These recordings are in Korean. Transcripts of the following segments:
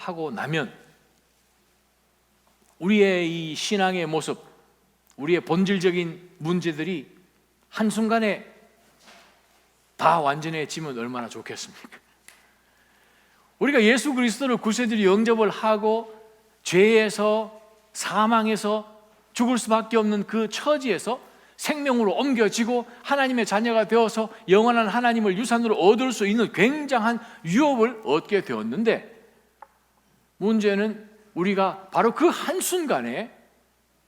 하고 나면 우리의 이 신앙의 모습, 우리의 본질적인 문제들이 한순간에 다 완전해지면 얼마나 좋겠습니까? 우리가 예수 그리스도를 구세주로 영접을 하고 죄에서 사망에서 죽을 수밖에 없는 그 처지에서 생명으로 옮겨지고 하나님의 자녀가 되어서 영원한 하나님을 유산으로 얻을 수 있는 굉장한 유업을 얻게 되었는데, 문제는 우리가 바로 그 한순간에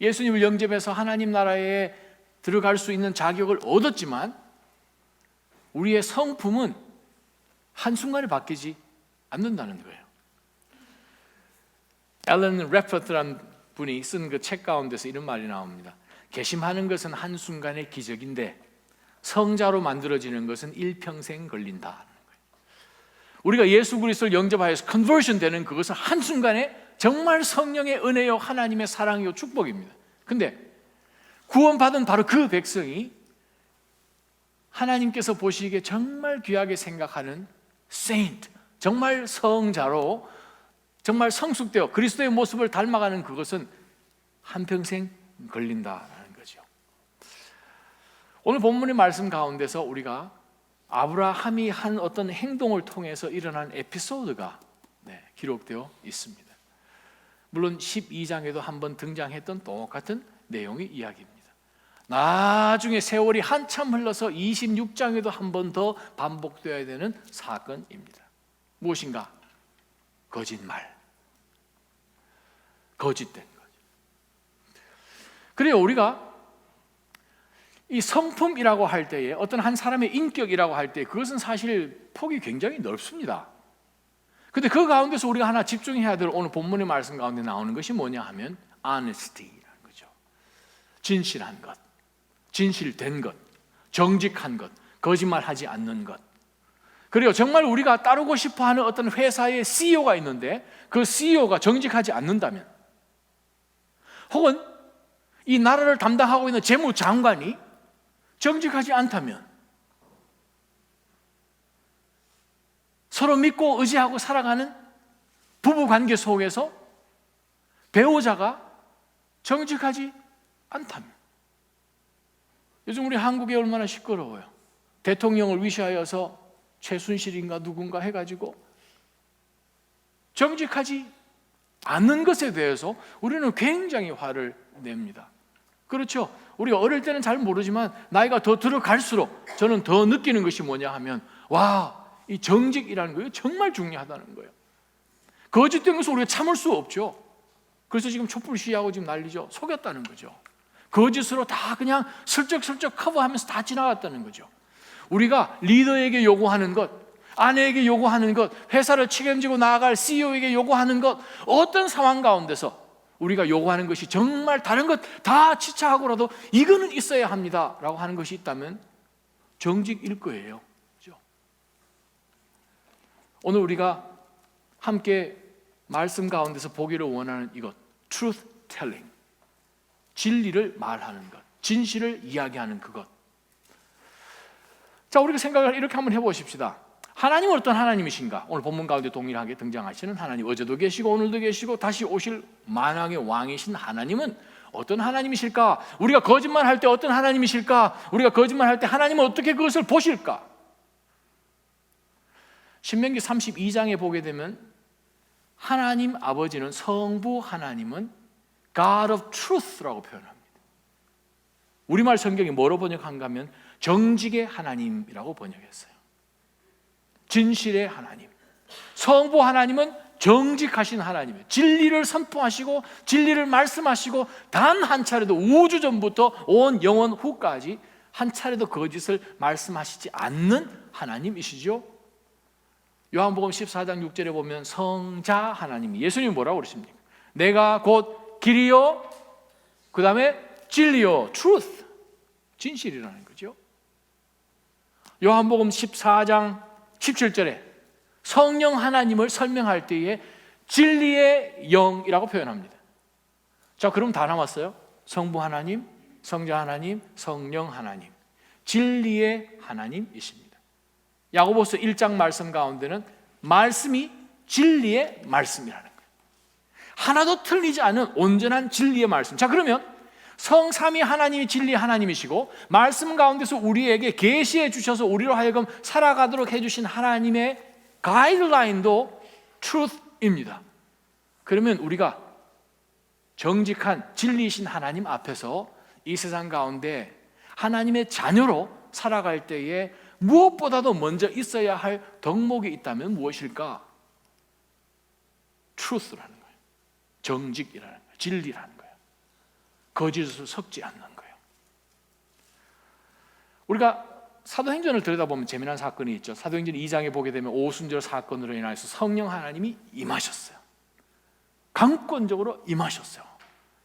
예수님을 영접해서 하나님 나라에 들어갈 수 있는 자격을 얻었지만 우리의 성품은 한순간에 바뀌지 않는다는 거예요. 앨런 래퍼트라는 분이 쓴 그 책 가운데서 이런 말이 나옵니다. 개심하는 것은 한순간의 기적인데 성자로 만들어지는 것은 일평생 걸린다는 거예요. 우리가 예수 그리스도를 영접하여서 컨버전 되는 그것은 한순간에 정말 성령의 은혜요 하나님의 사랑이요 축복입니다. 근데 구원받은 바로 그 백성이 하나님께서 보시기에 정말 귀하게 생각하는 세인트, 정말 성자로 정말 성숙되어 그리스도의 모습을 닮아가는 그것은 한평생 걸린다는 거죠. 오늘 본문의 말씀 가운데서 우리가 아브라함이 한 어떤 행동을 통해서 일어난 에피소드가 기록되어 있습니다. 물론 12장에도 한번 등장했던 똑같은 내용의 이야기입니다. 나중에 세월이 한참 흘러서 26장에도 한 번 더 반복되어야 되는 사건입니다. 무엇인가? 거짓말, 거짓된 거죠. 그래요, 우리가 이 성품이라고 할 때에 어떤 한 사람의 인격이라고 할 때 그것은 사실 폭이 굉장히 넓습니다. 근데 그 가운데서 우리가 하나 집중해야 될 오늘 본문의 말씀 가운데 나오는 것이 뭐냐 하면 honesty라는 거죠. 진실한 것, 진실된 것, 정직한 것, 거짓말하지 않는 것. 그리고 정말 우리가 따르고 싶어하는 어떤 회사의 CEO가 있는데 그 CEO가 정직하지 않는다면, 혹은 이 나라를 담당하고 있는 재무장관이 정직하지 않다면, 서로 믿고 의지하고 살아가는 부부관계 속에서 배우자가 정직하지 않다면, 요즘 우리 한국이 얼마나 시끄러워요. 대통령을 위시하여서 최순실인가 누군가 해가지고 정직하지 않는 것에 대해서 우리는 굉장히 화를 냅니다. 그렇죠? 우리가 어릴 때는 잘 모르지만 나이가 더 들어갈수록 저는 더 느끼는 것이 뭐냐 하면, 와, 이 정직이라는 거예요. 정말 중요하다는 거예요. 거짓된 것을 우리가 참을 수 없죠. 그래서 지금 촛불 시위하고 지금 난리죠. 속였다는 거죠. 거짓으로 다 그냥 슬쩍슬쩍 커버하면서 다 지나갔다는 거죠. 우리가 리더에게 요구하는 것, 아내에게 요구하는 것, 회사를 책임지고 나아갈 CEO에게 요구하는 것, 어떤 상황 가운데서 우리가 요구하는 것이 정말 다른 것 다 지체하고라도 이거는 있어야 합니다 라고 하는 것이 있다면 정직일 거예요. 그렇죠? 오늘 우리가 함께 말씀 가운데서 보기를 원하는 이것, truth telling, 진리를 말하는 것, 진실을 이야기하는 그것. 자, 우리가 생각을 이렇게 한번 해보십시다. 하나님은 어떤 하나님이신가? 오늘 본문 가운데 동일하게 등장하시는 하나님, 어제도 계시고 오늘도 계시고 다시 오실 만왕의 왕이신 하나님은 어떤 하나님이실까? 우리가 거짓말할 때 어떤 하나님이실까? 우리가 거짓말할 때 하나님은 어떻게 그것을 보실까? 신명기 32장에 보게 되면 하나님 아버지는, 성부 하나님은 God of Truth라고 표현합니다. 우리말 성경이 뭐로 번역한가 하면 정직의 하나님이라고 번역했어요. 진실의 하나님. 성부 하나님은 정직하신 하나님이에요. 진리를 선포하시고 진리를 말씀하시고 단 한 차례도 우주 전부터 온 영원 후까지 한 차례도 거짓을 말씀하시지 않는 하나님이시죠. 요한복음 14장 6절에 보면 성자 하나님이, 예수님이 뭐라고 그러십니까? 내가 곧 길이요, 그 다음에 진리요, truth, 진실이라는 거죠. 요한복음 14장 17절에 성령 하나님을 설명할 때에 진리의 영이라고 표현합니다. 자, 그럼 다 남았어요. 성부 하나님, 성자 하나님, 성령 하나님, 진리의 하나님이십니다. 야고보서 1장 말씀 가운데는 말씀이 진리의 말씀이라는 거예요. 하나도 틀리지 않은 온전한 진리의 말씀. 자, 그러면 성삼위 하나님이 진리 하나님이시고 말씀 가운데서 우리에게 계시해 주셔서 우리로 하여금 살아가도록 해주신 하나님의 가이드라인도 truth입니다. 그러면 우리가 정직한 진리이신 하나님 앞에서 이 세상 가운데 하나님의 자녀로 살아갈 때에 무엇보다도 먼저 있어야 할 덕목이 있다면 무엇일까? truth라는 거예요. 정직이라는 거예요. 진리라는 거예요. 거짓을 섞지 않는 거예요. 우리가 사도행전을 들여다보면 재미난 사건이 있죠. 사도행전 2장에 보게 되면 오순절 사건으로 인해서 성령 하나님이 임하셨어요. 강권적으로 임하셨어요.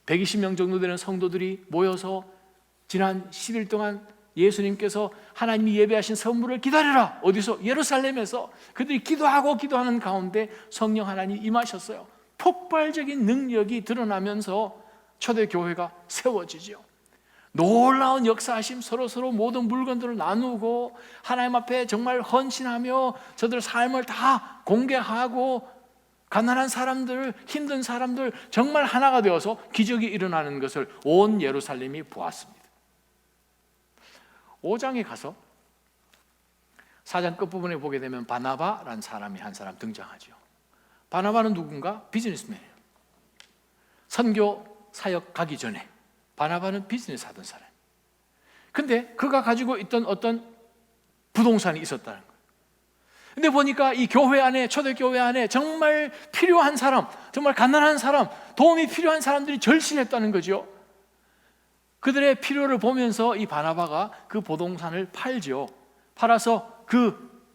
120명 정도 되는 성도들이 모여서 지난 10일 동안 예수님께서 하나님이 예배하신 선물을 기다려라. 어디서? 예루살렘에서. 그들이 기도하는 가운데 성령 하나님이 임하셨어요. 폭발적인 능력이 드러나면서 초대교회가 세워지죠. 놀라운 역사하심, 서로 모든 물건들을 나누고 하나님 앞에 정말 헌신하며 저들 삶을 다 공개하고 가난한 사람들, 힘든 사람들 정말 하나가 되어서 기적이 일어나는 것을 온 예루살렘이 보았습니다. 5장에 가서 4장 끝부분에 보게 되면 바나바라는 사람이 한 사람 등장하죠. 바나바는 누군가? 비즈니스맨이에요. 선교 사역 가기 전에 바나바는 비즈니스 하던 사람. 근데 그가 가지고 있던 어떤 부동산이 있었다는 거예요. 근데 보니까 이 교회 안에, 초대교회 안에 정말 필요한 사람, 정말 가난한 사람, 도움이 필요한 사람들이 절실했다는 거죠. 그들의 필요를 보면서 이 바나바가 그 부동산을 팔죠. 팔아서 그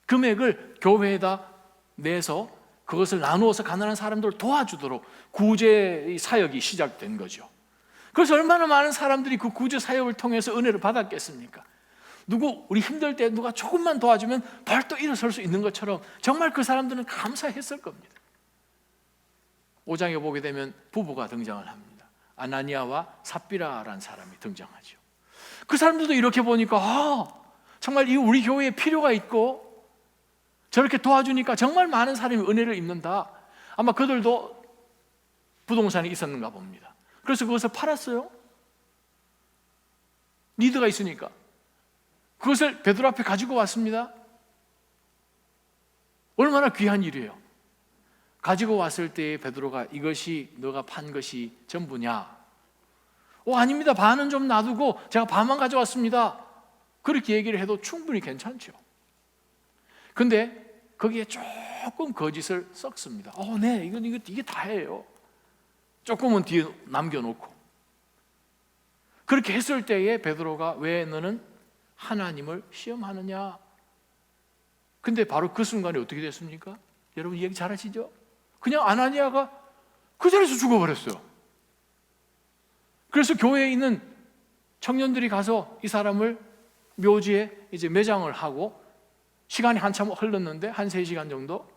금액을 교회에다 내서 그것을 나누어서 가난한 사람들을 도와주도록 구제 사역이 시작된 거죠. 그래서 얼마나 많은 사람들이 그 구제 사역을 통해서 은혜를 받았겠습니까? 우리 힘들 때 누가 조금만 도와주면 벌떡 일어설 수 있는 것처럼 정말 그 사람들은 감사했을 겁니다. 5장에 보게 되면 부부가 등장을 합니다. 아나니아와 삽비라라는 사람이 등장하죠. 그 사람들도 이렇게 보니까 정말 이 우리 교회에 필요가 있고 저렇게 도와주니까 정말 많은 사람이 은혜를 입는다. 아마 그들도 부동산이 있었는가 봅니다. 그래서 그것을 팔았어요. 니드가 있으니까. 그것을 베드로 앞에 가지고 왔습니다. 얼마나 귀한 일이에요. 가지고 왔을 때 베드로가 이것이 너가 판 것이 전부냐? 아닙니다. 반은 좀 놔두고 제가 반만 가져왔습니다. 그렇게 얘기를 해도 충분히 괜찮죠. 근데 거기에 조금 거짓을 섞습니다. 네, 이게 다예요. 조금은 뒤에 남겨놓고. 그렇게 했을 때에 베드로가 왜 너는 하나님을 시험하느냐? 근데 바로 그 순간에 어떻게 됐습니까? 여러분 얘기 잘 하시죠? 그냥 아나니아가 그 자리에서 죽어버렸어요. 그래서 교회에 있는 청년들이 가서 이 사람을 묘지에 이제 매장을 하고 시간이 한참 흘렀는데 한 3시간 정도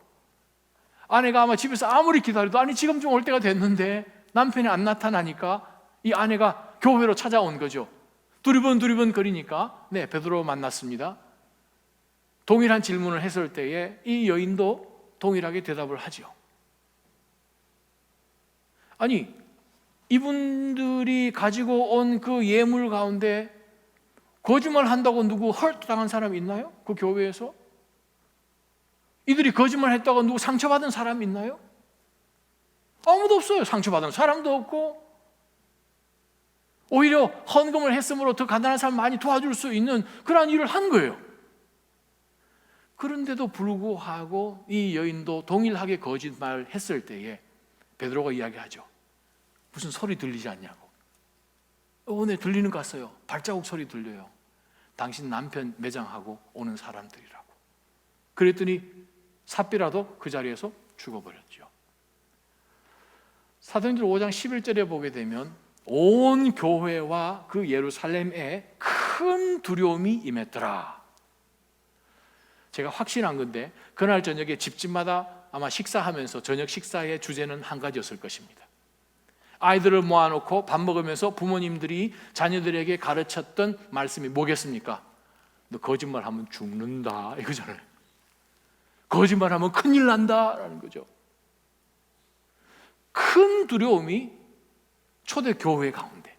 아내가 아마 집에서 아무리 기다려도 지금 좀 올 때가 됐는데 남편이 안 나타나니까 이 아내가 교회로 찾아온 거죠. 두리번 거리니까 베드로 만났습니다. 동일한 질문을 했을 때에 이 여인도 동일하게 대답을 하죠. 이분들이 가지고 온 그 예물 가운데 거짓말 한다고 누구 헐당한 사람이 있나요? 그 교회에서? 이들이 거짓말 했다고 누구 상처받은 사람이 있나요? 아무도 없어요. 상처받은 사람도 없고 오히려 헌금을 했으므로 더 가난한 사람 많이 도와줄 수 있는 그러한 일을 한 거예요. 그런데도 불구하고 이 여인도 동일하게 거짓말을 했을 때에 베드로가 이야기하죠. 무슨 소리 들리지 않냐고. 네, 들리는 것 같아요. 발자국 소리 들려요. 당신 남편 매장하고 오는 사람들이라고. 그랬더니 삽비라도 그 자리에서 죽어버렸죠. 사도행전 5장 11절에 보게 되면 온 교회와 그 예루살렘에 큰 두려움이 임했더라. 제가 확신한 건데 그날 저녁에 집집마다 아마 식사하면서 저녁 식사의 주제는 한 가지였을 것입니다. 아이들을 모아놓고 밥 먹으면서 부모님들이 자녀들에게 가르쳤던 말씀이 뭐겠습니까? 너 거짓말하면 죽는다 이거잖아요. 거짓말하면 큰일 난다라는 거죠. 큰 두려움이 초대 교회 가운데,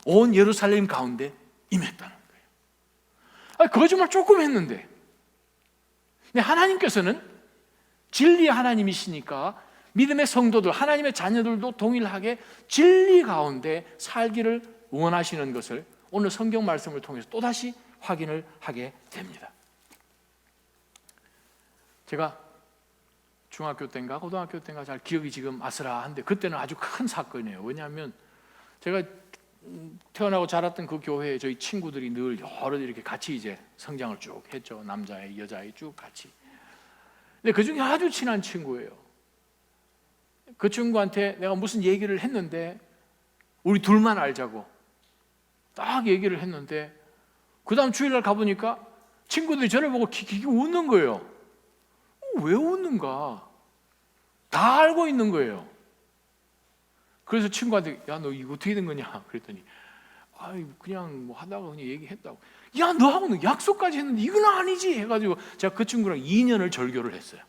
온 예루살렘 가운데 임했다는 거예요. 거짓말 조금 했는데, 근데 하나님께서는 진리의 하나님이시니까 믿음의 성도들, 하나님의 자녀들도 동일하게 진리 가운데 살기를 원하시는 것을 오늘 성경 말씀을 통해서 또다시 확인을 하게 됩니다. 제가 중학교 때인가 고등학교 때인가 잘 기억이 지금 아슬아한데 그때는 아주 큰 사건이에요. 왜냐하면 제가 태어나고 자랐던 그 교회에 저희 친구들이 늘 여러 이렇게 같이 이제 성장을 쭉 했죠. 남자애, 여자애 쭉 같이. 근데 그 중에 아주 친한 친구예요. 그 친구한테 내가 무슨 얘기를 했는데 우리 둘만 알자고 딱 얘기를 했는데 그 다음 주일날 가보니까 친구들이 저를 보고 키키키 웃는 거예요. 왜 웃는가? 다 알고 있는 거예요. 그래서 친구한테 야, 너 이거 어떻게 된 거냐? 그랬더니 그냥 뭐 하다가 그냥 얘기했다고. 야, 너하고는 약속까지 했는데 이건 아니지 해가지고 제가 그 친구랑 2년을 절교를 했어요.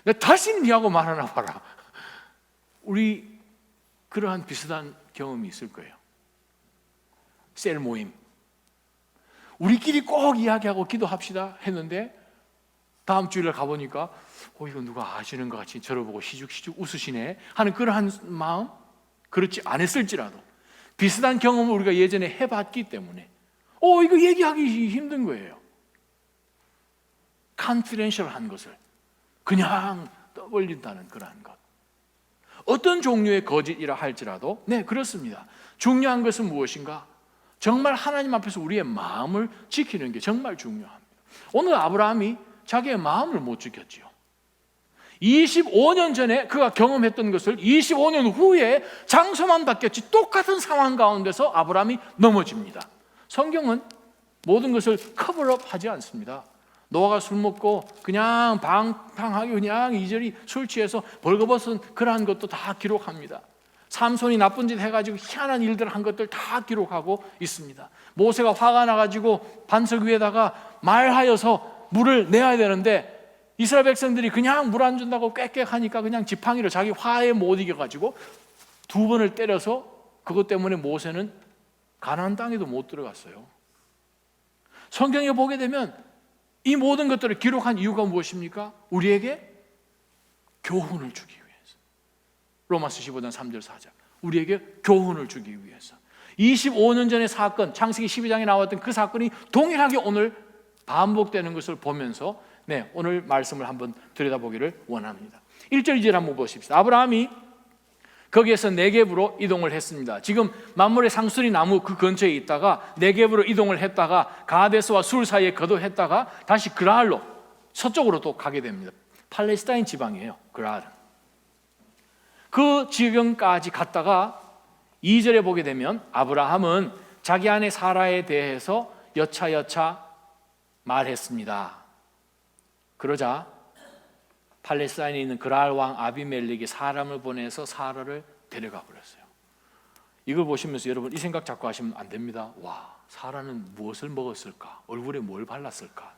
내가 다시는 니하고 말하나 봐라. 우리 그러한 비슷한 경험이 있을 거예요. 셀 모임. 우리끼리 꼭 이야기하고 기도합시다 했는데 다음 주일날 가보니까 이거 누가 아시는 것 같이 저를 보고 시죽시죽 웃으시네 하는 그러한 마음, 그렇지 않았을지라도 비슷한 경험을 우리가 예전에 해봤기 때문에 이거 얘기하기 힘든 거예요. 컨피덴셜한 것을 그냥 떠벌린다는 그러한 것. 어떤 종류의 거짓이라 할지라도 네, 그렇습니다. 중요한 것은 무엇인가? 정말 하나님 앞에서 우리의 마음을 지키는 게 정말 중요합니다. 오늘 아브라함이 자기의 마음을 못 지켰지요. 25년 전에 그가 경험했던 것을 25년 후에 장소만 바뀌었지 똑같은 상황 가운데서 아브라함이 넘어집니다. 성경은 모든 것을 커버업하지 않습니다. 노아가 술 먹고 그냥 방탕하게 그냥 이리저리 술 취해서 벌거벗은 그러한 것도 다 기록합니다. 삼손이 나쁜 짓 해가지고 희한한 일들 한 것들 다 기록하고 있습니다. 모세가 화가 나가지고 반석 위에다가 말하여서 물을 내야 되는데 이스라엘 백성들이 그냥 물 안 준다고 꽥꽥하니까 그냥 지팡이로 자기 화에 못 이겨가지고 2번을 때려서 그것 때문에 모세는 가나안 땅에도 못 들어갔어요. 성경에 보게 되면 이 모든 것들을 기록한 이유가 무엇입니까? 우리에게 교훈을 주기 위해서. 로마서 15장 3절 4절 우리에게 교훈을 주기 위해서. 25년 전의 사건, 창세기 12장에 나왔던 그 사건이 동일하게 오늘 반복되는 것을 보면서 네, 오늘 말씀을 한번 들여다보기를 원합니다. 1절 2절 한번 보십시다. 아브라함이 거기에서 네겝으로 이동을 했습니다. 지금 만물의 상수리 나무 그 근처에 있다가 네겝으로 이동을 했다가 가데스와 술 사이에 거주했다가 다시 그랄로 서쪽으로 또 가게 됩니다. 팔레스타인 지방이에요. 그랄은. 그 지경까지 갔다가 2절에 보게 되면 아브라함은 자기 아내 사라에 대해서 여차여차 말했습니다. 그러자 팔레스타인에 있는 그랄 왕 아비멜렉이 사람을 보내서 사라를 데려가 버렸어요. 이걸 보시면서 여러분 이 생각 자꾸 하시면 안 됩니다. 와, 사라는 무엇을 먹었을까? 얼굴에 뭘 발랐을까?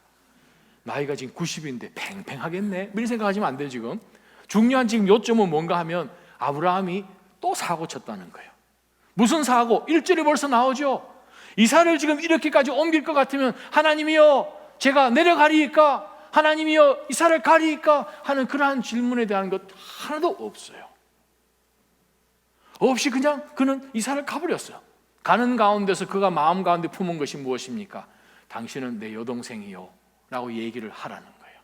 나이가 지금 90인데 팽팽하겠네? 이런 생각하시면 안 돼요. 지금 중요한 지금 요점은 뭔가 하면 아브라함이 또 사고 쳤다는 거예요. 무슨 사고? 1절에 벌써 나오죠. 이사를 지금 이렇게까지 옮길 것 같으면 하나님이여 제가 내려가리이까? 하나님이여 이사를 가리이까? 하는 그러한 질문에 대한 것 하나도 없어요. 없이 그냥 그는 이사를 가버렸어요. 가는 가운데서 그가 마음 가운데 품은 것이 무엇입니까? 당신은 내 여동생이요 라고 얘기를 하라는 거예요.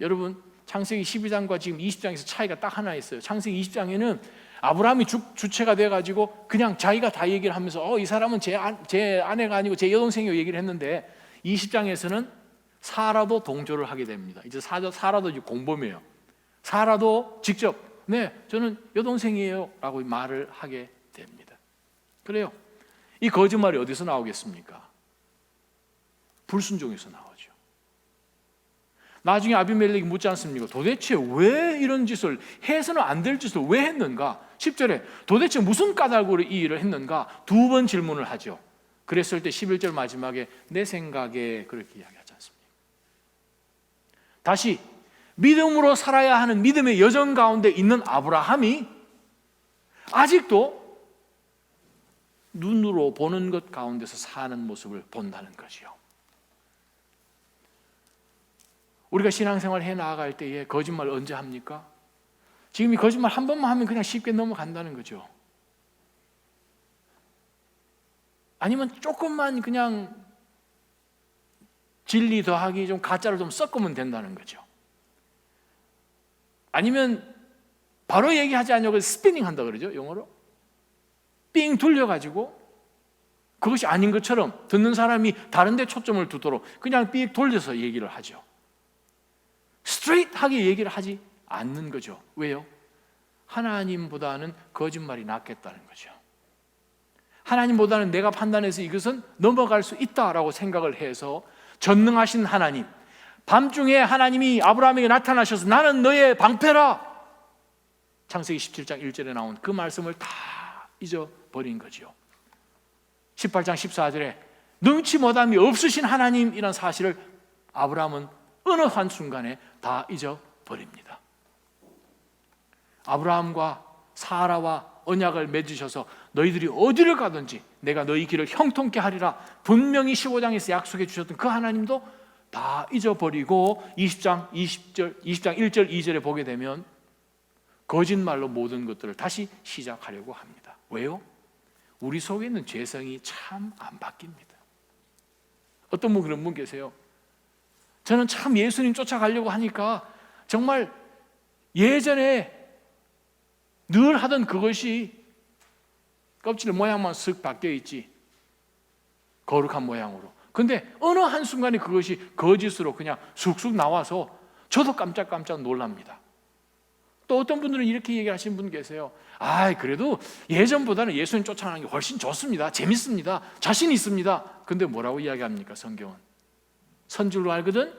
여러분 창세기 12장과 지금 20장에서 차이가 딱 하나 있어요. 창세기 20장에는 아브라함이 주체가 돼가지고 그냥 자기가 다 얘기를 하면서 이 사람은 제 아내가 아니고 제 여동생이요 얘기를 했는데 20장에서는 사라도 동조를 하게 됩니다. 이제 사라도 이제 공범이에요. 사라도 직접 네 저는 여동생이에요 라고 말을 하게 됩니다. 그래요. 이 거짓말이 어디서 나오겠습니까? 불순종에서 나오죠. 나중에 아비멜렉이 묻지 않습니까? 도대체 왜 이런 짓을 해서는 안 될 짓을 왜 했는가? 10절에 도대체 무슨 까닭으로 이 일을 했는가? 2번 질문을 하죠. 그랬을 때 11절 마지막에 내 생각에 그렇게 이야기하지 않습니까? 다시 믿음으로 살아야 하는 믿음의 여정 가운데 있는 아브라함이 아직도 눈으로 보는 것 가운데서 사는 모습을 본다는 거지요. 우리가 신앙생활 해 나아갈 때에 거짓말 언제 합니까? 지금 이 거짓말 한 번만 하면 그냥 쉽게 넘어간다는 거죠. 아니면 조금만 그냥 진리 더하기 좀 가짜를 좀 섞으면 된다는 거죠. 아니면 바로 얘기하지 않냐고 스피닝 한다 그러죠, 영어로. 삥 돌려가지고 그것이 아닌 것처럼 듣는 사람이 다른 데 초점을 두도록 그냥 삥 돌려서 얘기를 하죠. 스트레이트하게 얘기를 하지 않는 거죠. 왜요? 하나님보다는 거짓말이 낫겠다는 거죠. 하나님보다는 내가 판단해서 이것은 넘어갈 수 있다라고 생각을 해서 전능하신 하나님, 밤중에 하나님이 아브라함에게 나타나셔서 나는 너의 방패라, 창세기 17장 1절에 나온 그 말씀을 다 잊어버린 거죠. 18장 14절에 능치 못함이 없으신 하나님이란 사실을 아브라함은 어느 한순간에 다 잊어버립니다. 아브라함과 사라와 언약을 맺으셔서 너희들이 어디를 가든지 내가 너희 길을 형통케 하리라 분명히 15장에서 약속해 주셨던 그 하나님도 다 잊어버리고 20장 1절 2절에 보게 되면 거짓말로 모든 것들을 다시 시작하려고 합니다. 왜요? 우리 속에 있는 죄성이 참 안 바뀝니다. 어떤 분 그런 분 계세요. 저는 참 예수님 쫓아가려고 하니까 정말 예전에 늘 하던 그것이 껍질 모양만 쓱 바뀌어 있지, 거룩한 모양으로. 근데 어느 한순간에 그것이 거짓으로 그냥 쑥쑥 나와서 저도 깜짝깜짝 놀랍니다. 또 어떤 분들은 이렇게 얘기하시는 분 계세요. 그래도 예전보다는 예수님 쫓아가는 게 훨씬 좋습니다. 재밌습니다. 자신 있습니다. 근데 뭐라고 이야기합니까? 성경은 선줄로 알거든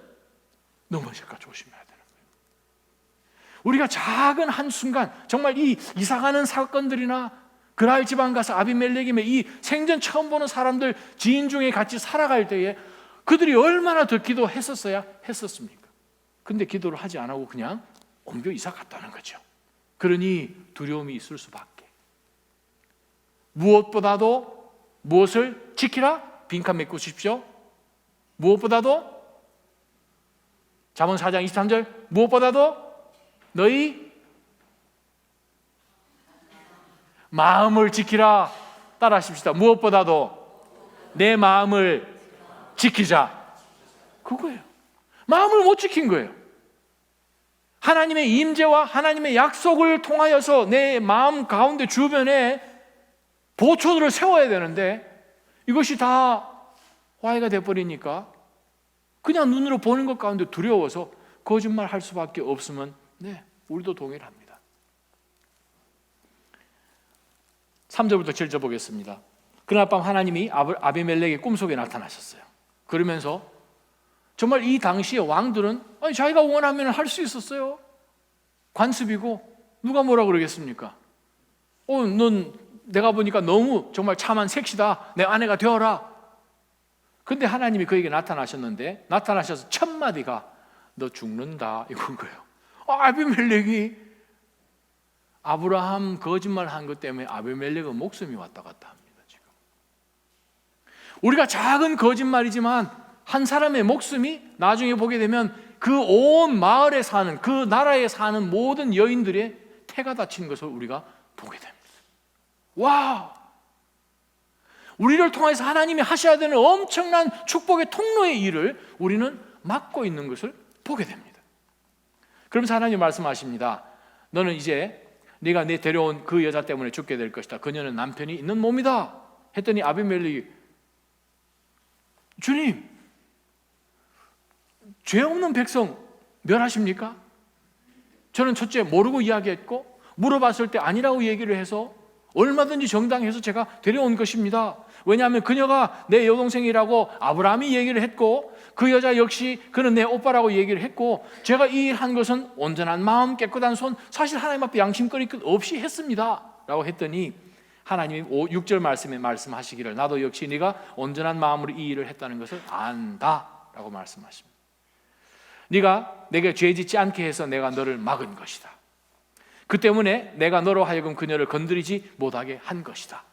넘어질까 조심해야 되는 거예요. 우리가 작은 한순간 정말 이 이사가는 사건들이나 그랄 지방 가서 아비멜렉임의 이 생전 처음 보는 사람들 지인 중에 같이 살아갈 때에 그들이 얼마나 더 기도했었어야 했었습니까? 근데 기도를 하지 않고 그냥 옮겨 이사 갔다는 거죠. 그러니 두려움이 있을 수밖에. 무엇보다도 무엇을 지키라? 빈칸 메꾸십시오. 무엇보다도 잠언 4장 23절 무엇보다도 너희 마음을 지키라. 따라 하십시다. 무엇보다도 내 마음을 지키자. 그거예요. 마음을 못 지킨 거예요. 하나님의 임재와 하나님의 약속을 통하여서 내 마음 가운데 주변에 보초들을 세워야 되는데 이것이 다 화해가 돼버리니까 그냥 눈으로 보는 것 가운데 두려워서 거짓말 할 수밖에 없으면 우리도 동일합니다. 3절부터 7절 보겠습니다. 그날 밤 하나님이 아비멜렉의 꿈속에 나타나셨어요. 그러면서 정말 이 당시의 왕들은 자기가 원하면 할 수 있었어요. 관습이고 누가 뭐라 그러겠습니까? 넌 내가 보니까 너무 정말 참한 섹시다. 내 아내가 되어라. 근데 하나님이 그에게 나타나셨는데 나타나셔서 첫 마디가 너 죽는다 이건 거예요. 아비멜렉이 아브라함 거짓말 한 것 때문에 아비멜렉은 목숨이 왔다 갔다 합니다. 지금 우리가 작은 거짓말이지만 한 사람의 목숨이 나중에 보게 되면 그 온 마을에 사는 그 나라에 사는 모든 여인들의 태가 다친 것을 우리가 보게 됩니다. 와! 우리를 통해서 하나님이 하셔야 되는 엄청난 축복의 통로의 일을 우리는 막고 있는 것을 보게 됩니다. 그러면서 하나님 말씀하십니다. 너는 이제 네가 내 데려온 그 여자 때문에 죽게 될 것이다. 그녀는 남편이 있는 몸이다. 했더니 아비멜렉이 주님, 죄 없는 백성 멸하십니까? 저는 첫째 모르고 이야기했고 물어봤을 때 아니라고 얘기를 해서 얼마든지 정당해서 제가 데려온 것입니다. 왜냐하면 그녀가 내 여동생이라고 아브라함이 얘기를 했고 그 여자 역시 그는 내 오빠라고 얘기를 했고 제가 이 일 한 것은 온전한 마음 깨끗한 손 사실 하나님 앞에 양심거릴 것 없이 했습니다 라고 했더니 하나님이 6절 말씀에 말씀하시기를 나도 역시 네가 온전한 마음으로 이 일을 했다는 것을 안다 라고 말씀하십니다. 네가 내게 죄 짓지 않게 해서 내가 너를 막은 것이다. 그 때문에 내가 너로 하여금 그녀를 건드리지 못하게 한 것이다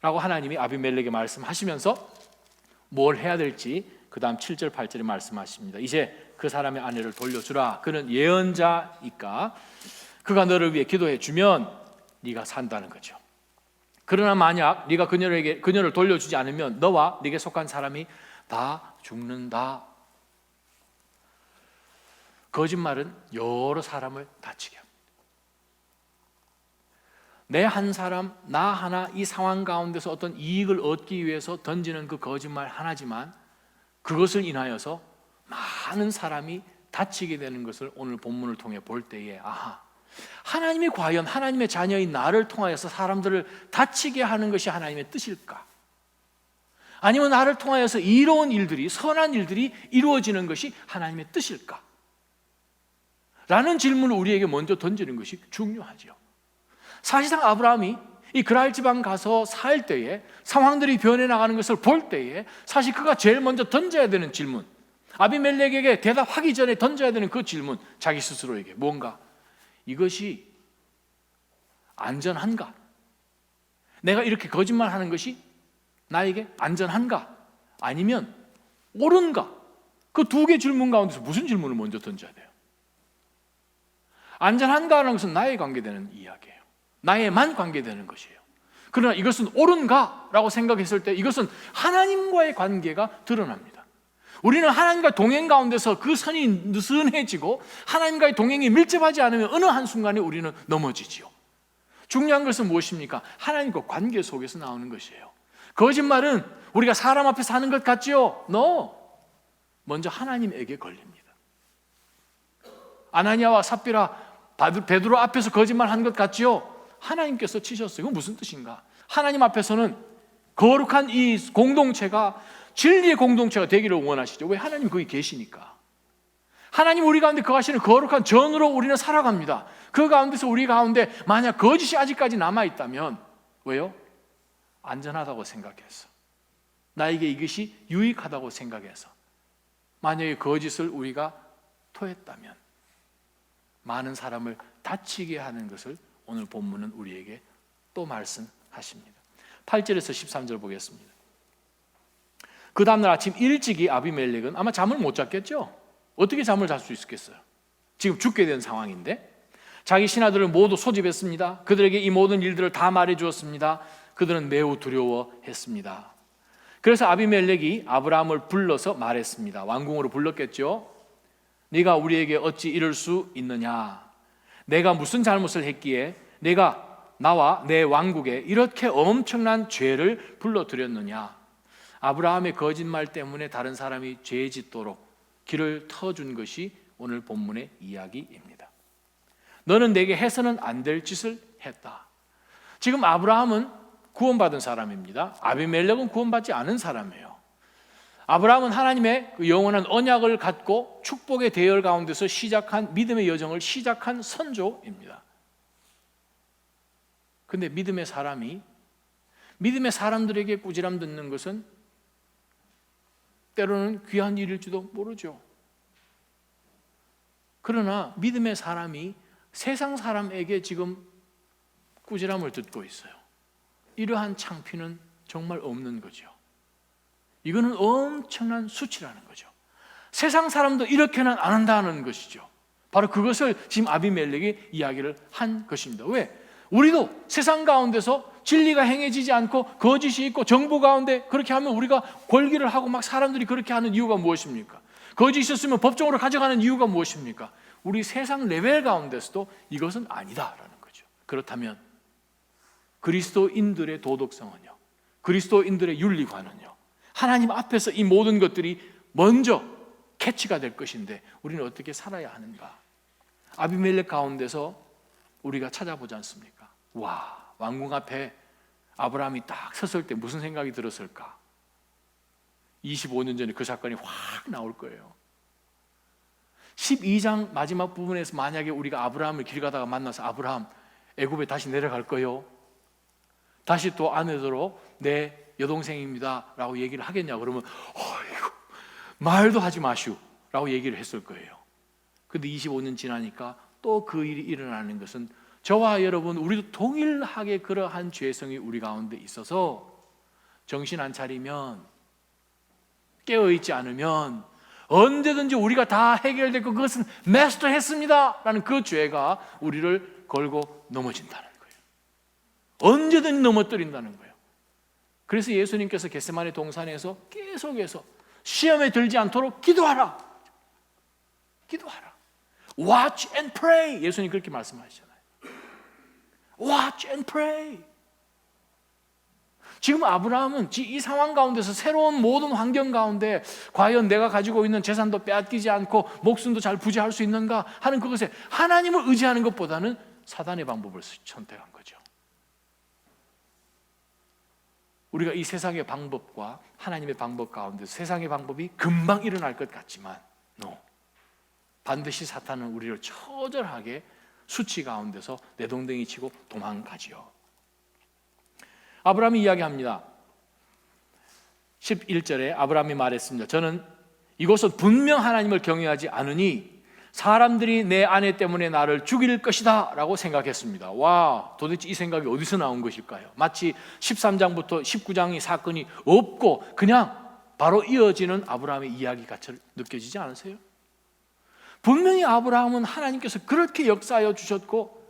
라고 하나님이 아비멜렉에게 말씀하시면서 뭘 해야 될지 그 다음 7절 8절에 말씀하십니다. 이제 그 사람의 아내를 돌려주라. 그는 예언자이까 그가 너를 위해 기도해 주면 네가 산다는 거죠. 그러나 만약 네가 그녀를 돌려주지 않으면 너와 네게 속한 사람이 다 죽는다. 거짓말은 여러 사람을 다치게 합니다. 내 한 사람, 나 하나 이 상황 가운데서 어떤 이익을 얻기 위해서 던지는 그 거짓말 하나지만 그것을 인하여서 많은 사람이 다치게 되는 것을 오늘 본문을 통해 볼 때에 하나님이 과연 하나님의 자녀인 나를 통하여서 사람들을 다치게 하는 것이 하나님의 뜻일까? 아니면 나를 통하여서 이로운 일들이, 선한 일들이 이루어지는 것이 하나님의 뜻일까? 라는 질문을 우리에게 먼저 던지는 것이 중요하죠. 사실상 아브라함이 이 그랄 지방 가서 살 때에 상황들이 변해 나가는 것을 볼 때에 사실 그가 제일 먼저 던져야 되는 질문, 아비멜렉에게 대답하기 전에 던져야 되는 그 질문, 자기 스스로에게 뭔가 이것이 안전한가? 내가 이렇게 거짓말하는 것이 나에게 안전한가? 아니면 옳은가? 그 두 개 질문 가운데서 무슨 질문을 먼저 던져야 돼요? 안전한가라는 것은 나에 관계되는 이야기예요. 나에만 관계되는 것이에요. 그러나 이것은 옳은가라고 생각했을 때 이것은 하나님과의 관계가 드러납니다. 우리는 하나님과 동행 가운데서 그 선이 느슨해지고 하나님과의 동행이 밀접하지 않으면 어느 한순간에 우리는 넘어지지요. 중요한 것은 무엇입니까? 하나님과 관계 속에서 나오는 것이에요. 거짓말은 우리가 사람 앞에서 하는 것 같지요? No. 먼저 하나님에게 걸립니다. 아나니아와 삽비라 베드로 앞에서 거짓말 한 것 같지요? 하나님께서 치셨어요. 이건 무슨 뜻인가? 하나님 앞에서는 거룩한 이 공동체가 진리의 공동체가 되기를 원하시죠. 왜? 하나님 거기 계시니까. 하나님 우리 가운데 거하시는 거룩한 전으로 우리는 살아갑니다. 그 가운데서 우리 가운데 만약 거짓이 아직까지 남아있다면 왜요? 안전하다고 생각해서, 나에게 이것이 유익하다고 생각해서 만약에 거짓을 우리가 토했다면 많은 사람을 다치게 하는 것을 오늘 본문은 우리에게 또 말씀하십니다. 8절에서 13절 보겠습니다. 그 다음날 아침 일찍이 아비멜렉은 아마 잠을 못 잤겠죠. 어떻게 잠을 잘 수 있겠어요? 지금 죽게 된 상황인데 자기 신하들을 모두 소집했습니다. 그들에게 이 모든 일들을 다 말해 주었습니다. 그들은 매우 두려워했습니다. 그래서 아비멜렉이 아브라함을 불러서 말했습니다. 왕궁으로 불렀겠죠. 네가 우리에게 어찌 이럴 수 있느냐? 내가 무슨 잘못을 했기에 내가 나와 내 왕국에 이렇게 엄청난 죄를 불러들였느냐? 아브라함의 거짓말 때문에 다른 사람이 죄 짓도록 길을 터준 것이 오늘 본문의 이야기입니다. 너는 내게 해서는 안 될 짓을 했다. 지금 아브라함은 구원받은 사람입니다. 아비멜렉은 구원받지 않은 사람이에요. 아브라함은 하나님의 그 영원한 언약을 갖고 축복의 대열 가운데서 시작한 믿음의 여정을 시작한 선조입니다. 그런데 믿음의 사람들에게 꾸지람 듣는 것은 때로는 귀한 일일지도 모르죠. 그러나 믿음의 사람이 세상 사람에게 지금 꾸지람을 듣고 있어요. 이러한 창피는 정말 없는 거죠. 이거는 엄청난 수치라는 거죠. 세상 사람도 이렇게는 안 한다는 것이죠. 바로 그것을 지금 아비멜렉이 이야기를 한 것입니다. 왜? 우리도 세상 가운데서 진리가 행해지지 않고 거짓이 있고 정부 가운데 그렇게 하면 우리가 권리를 하고 막 사람들이 그렇게 하는 이유가 무엇입니까? 거짓이 있었으면 법정으로 가져가는 이유가 무엇입니까? 우리 세상 레벨 가운데서도 이것은 아니다라는 거죠. 그렇다면 그리스도인들의 도덕성은요, 그리스도인들의 윤리관은요, 하나님 앞에서 이 모든 것들이 먼저 캐치가 될 것인데 우리는 어떻게 살아야 하는가? 아비멜렉 가운데서 우리가 찾아보지 않습니까? 와, 왕궁 앞에 아브라함이 딱 섰을 때 무슨 생각이 들었을까? 25년 전에 그 사건이 확 나올 거예요. 12장 마지막 부분에서 만약에 우리가 아브라함을 길 가다가 만나서 아브라함, 애굽에 다시 내려갈 거요? 다시 또 아내더러 내 여동생입니다 라고 얘기를 하겠냐? 그러면 어이구, 말도 하지 마시오 라고 얘기를 했을 거예요. 근데 25년 지나니까 또 그 일이 일어나는 것은 저와 여러분 우리도 동일하게 그러한 죄성이 우리 가운데 있어서 정신 안 차리면, 깨어있지 않으면 언제든지 우리가 다 해결되고 그것은 마스터했습니다 라는 그 죄가 우리를 걸고 넘어진다는 거예요. 언제든지 넘어뜨린다는 거예요. 그래서 예수님께서 겟세마네 동산에서 계속해서 시험에 들지 않도록 기도하라. 기도하라. Watch and pray. 예수님 그렇게 말씀하시잖아요. Watch and pray. 지금 아브라함은 이 상황 가운데서 새로운 모든 환경 가운데 과연 내가 가지고 있는 재산도 빼앗기지 않고 목숨도 잘 부지할 수 있는가 하는 그것에 하나님을 의지하는 것보다는 사단의 방법을 선택한 거죠. 우리가 이 세상의 방법과 하나님의 방법 가운데 세상의 방법이 금방 일어날 것 같지만 반드시 사탄은 우리를 처절하게 수치 가운데서 내동댕이 치고 도망가지요. 아브라함이 이야기합니다. 11절에 아브라함이 말했습니다. 저는 이곳은 분명 하나님을 경외하지 않으니 사람들이 내 아내 때문에 나를 죽일 것이다 라고 생각했습니다. 와, 도대체 이 생각이 어디서 나온 것일까요? 마치 13장부터 19장의 사건이 없고 그냥 바로 이어지는 아브라함의 이야기같이 느껴지지 않으세요? 분명히 아브라함은 하나님께서 그렇게 역사하여 주셨고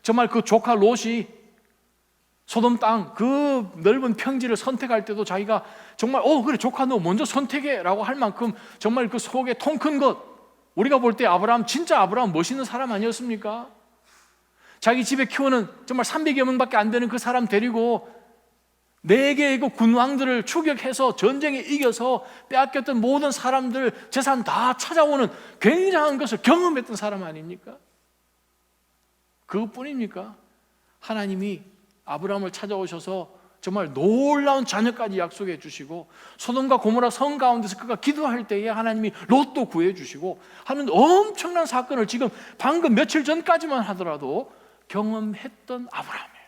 정말 그 조카 롯이 소돔 땅 그 넓은 평지를 선택할 때도 자기가 정말 그래 조카 너 먼저 선택해 라고 할 만큼 정말 그 속에 통 큰 것, 우리가 볼 때 아브라함 진짜 아브라함 멋있는 사람 아니었습니까? 자기 집에 키우는 정말 300여 명밖에 안 되는 그 사람 데리고 4개의 그 군왕들을 추격해서 전쟁에 이겨서 빼앗겼던 모든 사람들 재산 다 찾아오는 굉장한 것을 경험했던 사람 아닙니까? 그것뿐입니까? 하나님이 아브라함을 찾아오셔서 정말 놀라운 자녀까지 약속해 주시고 소돔과 고모라 성 가운데서 그가 기도할 때에 하나님이 롯도 구해 주시고 하는 엄청난 사건을 지금 방금 며칠 전까지만 하더라도 경험했던 아브라함이에요.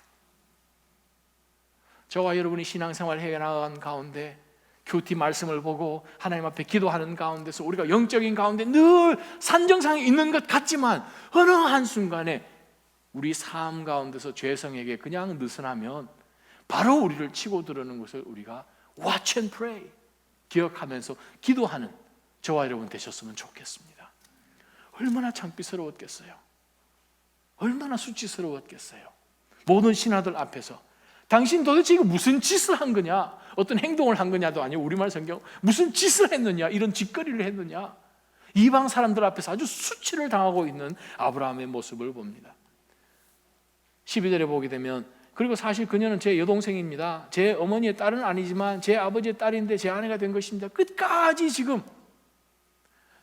저와 여러분이 신앙생활 해나가는 가운데 큐티 말씀을 보고 하나님 앞에 기도하는 가운데서 우리가 영적인 가운데 늘 산정상에 있는 것 같지만 어느 한순간에 우리 삶 가운데서 죄성에게 그냥 느슨하면 바로 우리를 치고 들어오는 것을 우리가 watch and pray 기억하면서 기도하는 저와 여러분 되셨으면 좋겠습니다. 얼마나 창피스러웠겠어요. 얼마나 수치스러웠겠어요. 모든 신하들 앞에서 당신 도대체 이거 무슨 짓을 한 거냐, 어떤 행동을 한 거냐도 아니고 우리말 성경 무슨 짓을 했느냐, 이런 짓거리를 했느냐, 이방 사람들 앞에서 아주 수치를 당하고 있는 아브라함의 모습을 봅니다. 12절에 보게 되면 그리고 사실 그녀는 제 여동생입니다. 제 어머니의 딸은 아니지만 제 아버지의 딸인데 제 아내가 된 것입니다. 끝까지 지금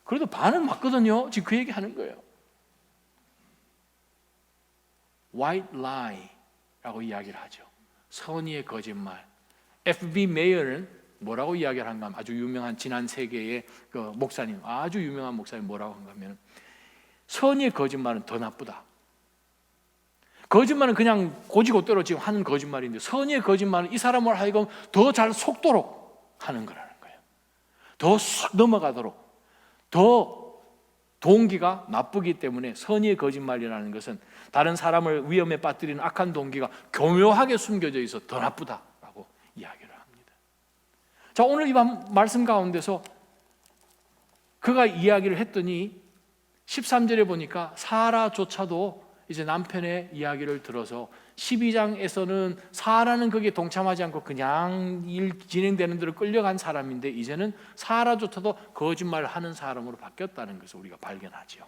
그래도 반은 맞거든요. 지금 그 얘기하는 거예요. White lie라고 이야기를 하죠. 선의의 거짓말. F.B. 메이어는 뭐라고 이야기를 한가 하면 아주 유명한 지난 세계의 그 목사님, 아주 유명한 목사님 뭐라고 한가 하면 선의의 거짓말은 더 나쁘다. 거짓말은 그냥 고지고대로 지금 하는 거짓말인데 선의의 거짓말은 이 사람을 하여금 더 잘 속도록 하는 거라는 거예요. 더 쑥 넘어가도록, 더 동기가 나쁘기 때문에 선의의 거짓말이라는 것은 다른 사람을 위험에 빠뜨리는 악한 동기가 교묘하게 숨겨져 있어 더 나쁘다라고 이야기를 합니다. 자, 오늘 이 말씀 가운데서 그가 이야기를 했더니 13절에 보니까 사라조차도 이제 남편의 이야기를 들어서 12장에서는 사라는 거기에 동참하지 않고 그냥 일 진행되는 대로 끌려간 사람인데 이제는 사라조차도 거짓말을 하는 사람으로 바뀌었다는 것을 우리가 발견하죠.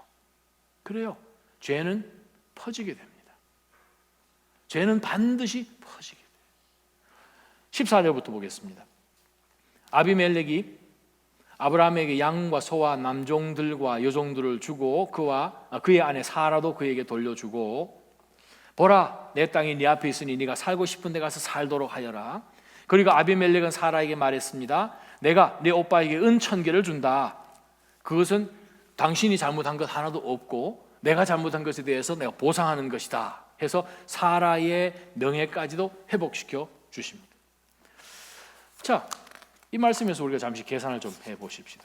그래요. 죄는 퍼지게 됩니다. 죄는 반드시 퍼지게 돼요. 14절부터 보겠습니다. 아비멜렉이 아브라함에게 양과 소와 남종들과 여종들을 주고 그의 아내 사라도 그에게 돌려주고 보라 내 땅이 네 앞에 있으니 네가 살고 싶은 데 가서 살도록 하여라. 그리고 아비멜렉은 사라에게 말했습니다. 내가 네 오빠에게 은 1000개를 준다. 그것은 당신이 잘못한 것 하나도 없고 내가 잘못한 것에 대해서 내가 보상하는 것이다 해서 사라의 명예까지도 회복시켜 주십니다. 자, 이 말씀에서 우리가 잠시 계산을 좀 해보십시다.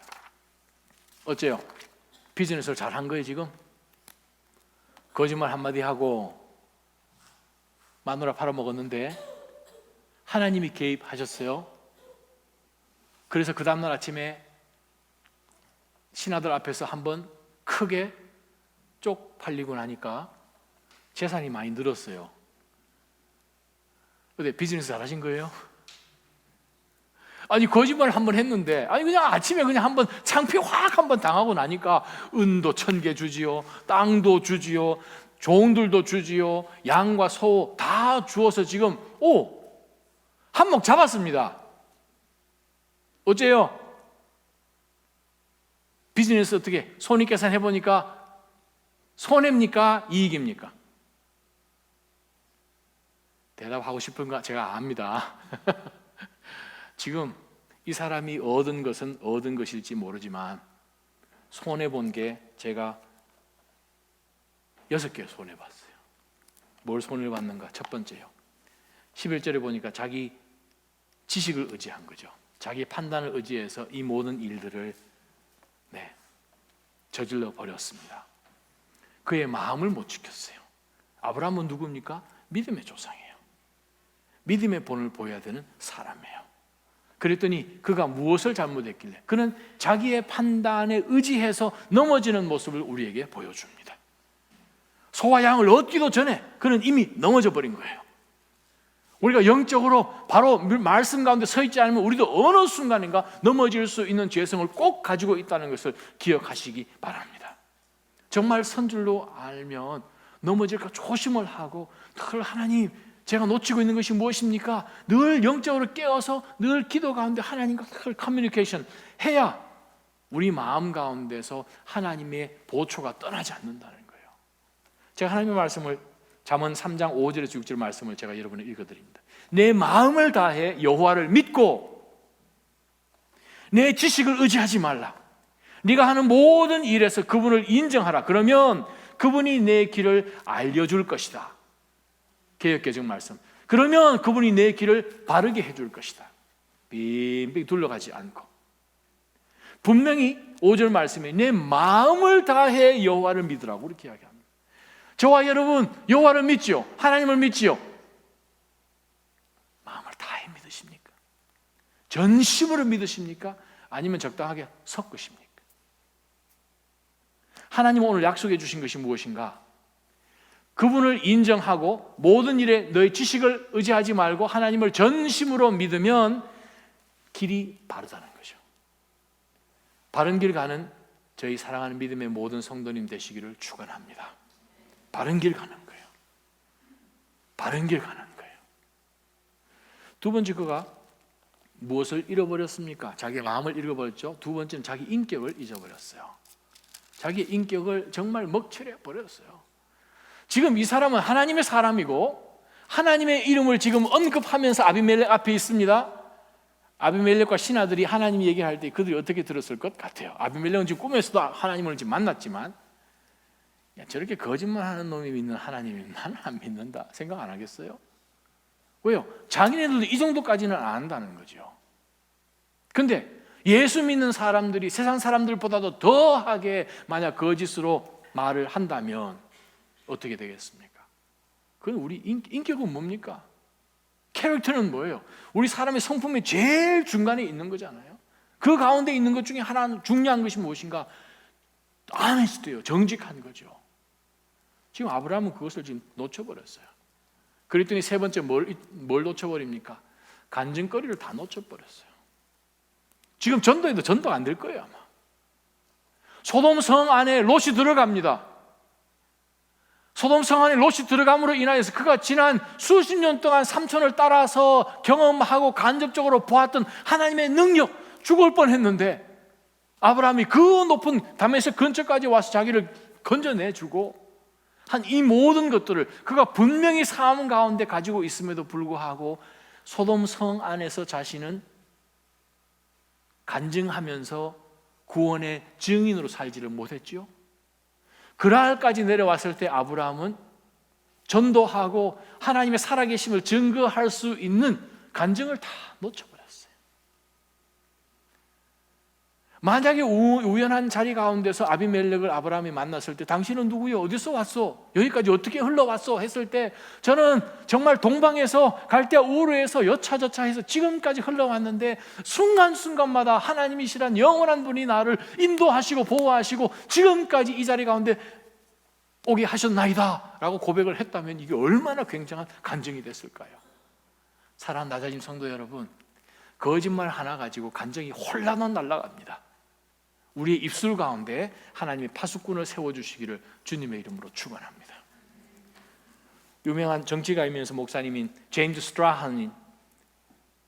어째요? 비즈니스를 잘한 거예요 지금? 거짓말 한마디 하고 마누라 팔아먹었는데 하나님이 개입하셨어요. 그래서 그 다음날 아침에 신하들 앞에서 한번 크게 쪽팔리고 나니까 재산이 많이 늘었어요. 근데 비즈니스 잘하신 거예요? 아니 거짓말 한번 했는데 아니 그냥 아침에 그냥 한번 창피 확 한번 당하고 나니까 은도 1000개 주지요, 땅도 주지요, 종들도 주지요, 양과 소 다 주어서 지금 한몫 잡았습니다. 어째요? 비즈니스 어떻게 손익계산 해보니까 손해입니까? 이익입니까? 대답하고 싶은가? 제가 압니다. 지금 이 사람이 얻은 것은 얻은 것일지 모르지만 손해본 게 제가 6개 손해봤어요. 뭘 손해봤는가? 첫 번째요, 11절에 보니까 자기 지식을 의지한 거죠. 자기 판단을 의지해서 이 모든 일들을 저질러 버렸습니다. 그의 마음을 못 지켰어요. 아브라함은 누굽니까? 믿음의 조상이에요. 믿음의 본을 보여야 되는 사람이에요. 그랬더니 그가 무엇을 잘못했길래? 그는 자기의 판단에 의지해서 넘어지는 모습을 우리에게 보여줍니다. 소와 양을 얻기도 전에 그는 이미 넘어져 버린 거예요. 우리가 영적으로 바로 말씀 가운데 서 있지 않으면 우리도 어느 순간인가 넘어질 수 있는 죄성을 꼭 가지고 있다는 것을 기억하시기 바랍니다. 정말 선줄로 알면 넘어질까 조심을 하고 늘 하나님 제가 놓치고 있는 것이 무엇입니까? 늘 영적으로 깨어서 늘 기도 가운데 하나님과 늘 커뮤니케이션 해야 우리 마음 가운데서 하나님의 보초가 떠나지 않는다는 거예요. 제가 하나님의 말씀을 잠언 3장 5절에서 6절 말씀을 제가 여러분에게 읽어드립니다. 내 마음을 다해 여호와를 믿고 내 지식을 의지하지 말라. 네가 하는 모든 일에서 그분을 인정하라. 그러면 그분이 내 길을 알려줄 것이다. 개역개정 말씀. 그러면 그분이 내 길을 바르게 해줄 것이다. 빙빙 둘러가지 않고 분명히 5절 말씀에 내 마음을 다해 여호와를 믿으라고 이렇게 이야기합니다. 저와 여러분 여호와를 믿지요? 하나님을 믿지요? 마음을 다해 믿으십니까? 전심으로 믿으십니까? 아니면 적당하게 섞으십니까? 하나님은 오늘 약속해 주신 것이 무엇인가? 그분을 인정하고 모든 일에 너의 지식을 의지하지 말고 하나님을 전심으로 믿으면 길이 바르다는 거죠. 바른 길 가는 저희 사랑하는 믿음의 모든 성도님 되시기를 축원합니다. 바른 길 가는 거예요. 바른 길 가는 거예요. 두 번째 그가 무엇을 잃어버렸습니까? 자기의 마음을 잃어버렸죠. 두 번째는 자기 인격을 잊어버렸어요. 자기의 인격을 정말 먹칠해 버렸어요. 지금 이 사람은 하나님의 사람이고 하나님의 이름을 지금 언급하면서 아비멜렉 앞에 있습니다. 아비멜렉과 신하들이 하나님 얘기할 때 그들이 어떻게 들었을 것 같아요? 아비멜렉은 지금 꿈에서도 하나님을 지금 만났지만 저렇게 거짓말하는 놈이 믿는 하나님이 나는 안 믿는다 생각 안 하겠어요? 왜요? 자기네들도 이 정도까지는 안 한다는 거죠. 근데 예수 믿는 사람들이 세상 사람들보다도 더하게 만약 거짓으로 말을 한다면 어떻게 되겠습니까? 그건 우리 인격은 뭡니까? 캐릭터는 뭐예요? 우리 사람의 성품이 제일 중간에 있는 거잖아요. 그 가운데 있는 것 중에 하나 중요한 것이 무엇인가? 아네스트예요. 정직한 거죠. 지금 아브라함은 그것을 지금 놓쳐버렸어요. 그랬더니 세 번째 뭘 놓쳐버립니까? 간증거리를 다 놓쳐버렸어요. 지금 전도해도 전도 안 될 거예요 아마. 소돔 성 안에 롯이 들어갑니다. 소돔 성 안에 롯이 들어감으로 인하여서 그가 지난 수십 년 동안 삼촌을 따라서 경험하고 간접적으로 보았던 하나님의 능력, 죽을 뻔했는데 아브라함이 그 높은 다메섹 근처까지 와서 자기를 건져내주고 한 이 모든 것들을 그가 분명히 삶 가운데 가지고 있음에도 불구하고 소돔 성 안에서 자신은 간증하면서 구원의 증인으로 살지를 못했지요. 그랄까지 내려왔을 때 아브라함은 전도하고 하나님의 살아계심을 증거할 수 있는 간증을 다 놓쳐버렸어요. 만약에 우연한 자리 가운데서 아비멜렉을 아브라함이 만났을 때 당신은 누구요? 어디서 왔어? 여기까지 어떻게 흘러왔어? 했을 때 저는 정말 동방에서 갈대아 우르에서 여차저차 해서 지금까지 흘러왔는데 순간순간마다 하나님이시란 영원한 분이 나를 인도하시고 보호하시고 지금까지 이 자리 가운데 오게 하셨나이다 라고 고백을 했다면 이게 얼마나 굉장한 간증이 됐을까요? 사랑하는 나자님 성도 여러분, 거짓말 하나 가지고 간증이 홀라당 날아갑니다. 우리의 입술 가운데 하나님의 파수꾼을 세워주시기를 주님의 이름으로 축원합니다. 유명한 정치가이면서 목사님인 제임스 스트라한이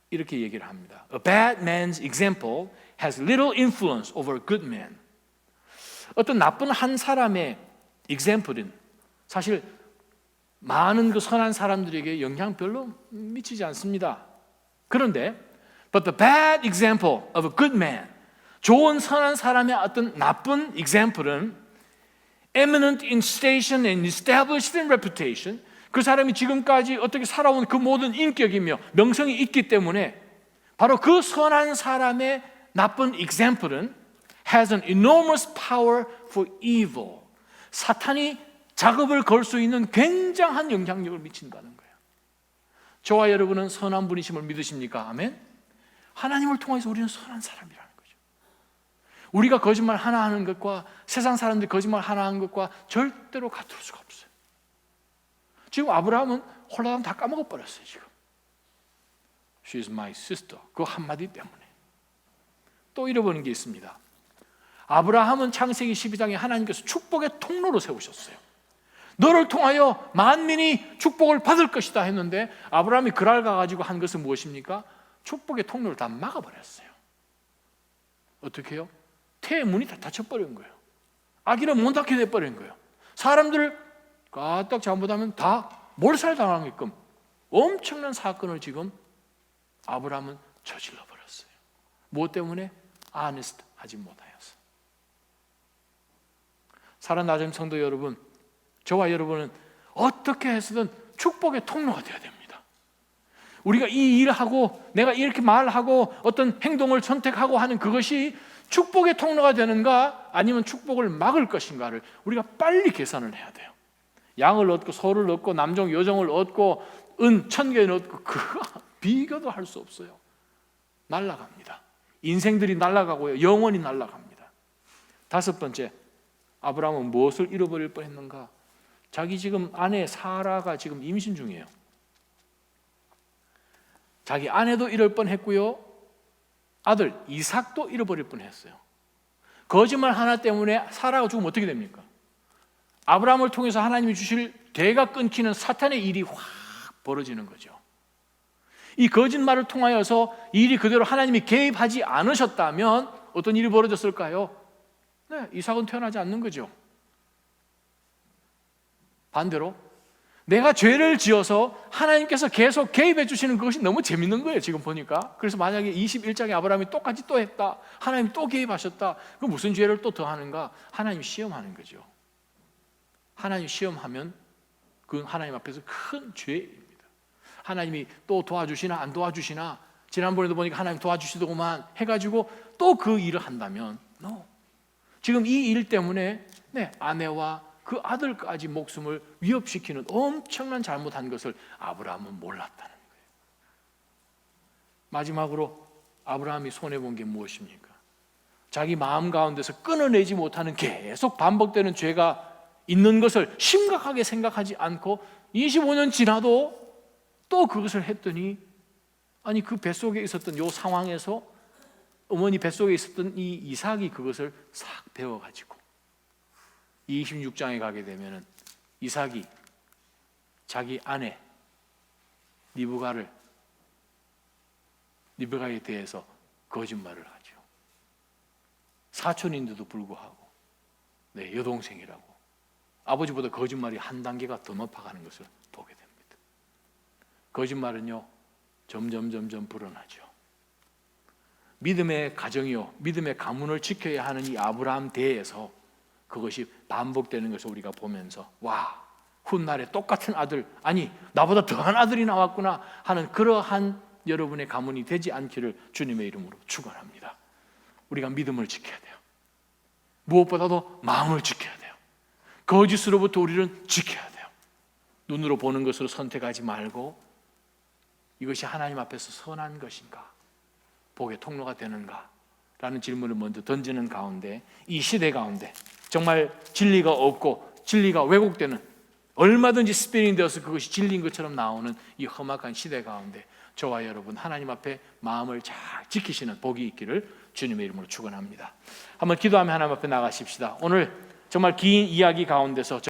이렇게 얘기를 합니다. A bad man's example has little influence over a good man. 어떤 나쁜 한 사람의 example은 사실 많은 그 선한 사람들에게 영향 별로 미치지 않습니다. 그런데 but the bad example of a good man, 좋은 선한 사람의 어떤 나쁜 example은 eminent in station and established in reputation, 그 사람이 지금까지 어떻게 살아온 그 모든 인격이며 명성이 있기 때문에 바로 그 선한 사람의 나쁜 example은 has an enormous power for evil, 사탄이 작업을 걸 수 있는 굉장한 영향력을 미친다는 거예요. 저와 여러분은 선한 분이심을 믿으십니까? 아멘? 하나님을 통해서 우리는 선한 사람이라는 거죠. 우리가 거짓말 하나 하는 것과 세상 사람들이 거짓말 하나 하는 것과 절대로 같을 수가 없어요. 지금 아브라함은 홀라당 다 까먹어버렸어요. 지금 She's my sister, 그 한마디 때문에. 또 잃어버린 게 있습니다. 아브라함은 창세기 12장에 하나님께서 축복의 통로로 세우셨어요. 너를 통하여 만민이 축복을 받을 것이다 했는데 아브라함이 그랄 가가지고 한 것은 무엇입니까? 축복의 통로를 다 막아버렸어요. 어떻게 해요? 태의 문이 다 닫혀버린 거예요. 아기를 못 낳게 돼버린 거예요. 사람들 까딱 잘못하면 다 몰살당하게끔 엄청난 사건을 지금 아브라함은 저질러 버렸어요. 무엇 때문에? 아네스트 하지 못하여서. 사랑하는 나자님 성도 여러분, 저와 여러분은 어떻게 해서든 축복의 통로가 되어야 됩니다. 우리가 이 일을 하고 내가 이렇게 말하고 어떤 행동을 선택하고 하는 그것이 축복의 통로가 되는가 아니면 축복을 막을 것인가를 우리가 빨리 계산을 해야 돼요. 양을 얻고 소를 얻고 남종 여종을 얻고 은 1000개를 얻고 그거 비교도 할 수 없어요. 날아갑니다. 인생들이 날아가고요, 영원히 날아갑니다. 다섯 번째, 아브라함은 무엇을 잃어버릴 뻔했는가? 자기 지금 아내 사라가 지금 임신 중이에요. 자기 아내도 잃을 뻔했고요, 아들 이삭도 잃어버릴 뻔했어요. 거짓말 하나 때문에 사라가 죽으면 어떻게 됩니까? 아브라함을 통해서 하나님이 주실 대가 끊기는 사탄의 일이 확 벌어지는 거죠. 이 거짓말을 통하여서 일이 그대로 하나님이 개입하지 않으셨다면 어떤 일이 벌어졌을까요? 네, 이삭은 태어나지 않는 거죠. 반대로 내가 죄를 지어서 하나님께서 계속 개입해 주시는 그것이 너무 재밌는 거예요. 지금 보니까. 그래서 만약에 21장에 아브라함이 똑같이 또 했다, 하나님이 또 개입하셨다, 그 무슨 죄를 또 더하는가? 하나님 시험하는 거죠. 하나님 시험하면 그건 하나님 앞에서 큰 죄입니다. 하나님이 또 도와주시나 안 도와주시나, 지난번에도 보니까 하나님 도와주시더구만 해가지고 또 그 일을 한다면 no. 지금 이 일 때문에 아내와 그 아들까지 목숨을 위협시키는 엄청난 잘못한 것을 아브라함은 몰랐다는 거예요. 마지막으로 아브라함이 손해본 게 무엇입니까? 자기 마음 가운데서 끊어내지 못하는 계속 반복되는 죄가 있는 것을 심각하게 생각하지 않고 25년 지나도 또 그것을 했더니, 아니 그 뱃속에 있었던 이 상황에서 어머니 뱃속에 있었던 이 이삭이 그것을 싹 배워가지고 26장에 가게 되면은 이삭이 자기 아내 리브가에 대해서 거짓말을 하죠. 사촌인데도 불구하고 여동생이라고 아버지보다 거짓말이 한 단계가 더 높아가는 것을 보게 됩니다. 거짓말은요 점점 불어나죠. 믿음의 가정이요, 믿음의 가문을 지켜야 하는 이 아브라함 대에서 그것이 반복되는 것을 우리가 보면서 와, 훗날에 똑같은 아들, 아니 나보다 더한 아들이 나왔구나 하는 그러한 여러분의 가문이 되지 않기를 주님의 이름으로 축원합니다. 우리가 믿음을 지켜야 돼요. 무엇보다도 마음을 지켜야 돼요. 거짓으로부터 우리는 지켜야 돼요. 눈으로 보는 것으로 선택하지 말고 이것이 하나님 앞에서 선한 것인가, 복의 통로가 되는가 라는 질문을 먼저 던지는 가운데, 이 시대 가운데 정말 진리가 없고 진리가 왜곡되는, 얼마든지 스피닝 되어서 그것이 진리인 것처럼 나오는 이 험악한 시대 가운데 저와 여러분 하나님 앞에 마음을 잘 지키시는 복이 있기를 주님의 이름으로 축원합니다. 한번 기도하며 하나님 앞에 나가십시다. 오늘 정말 긴 이야기 가운데서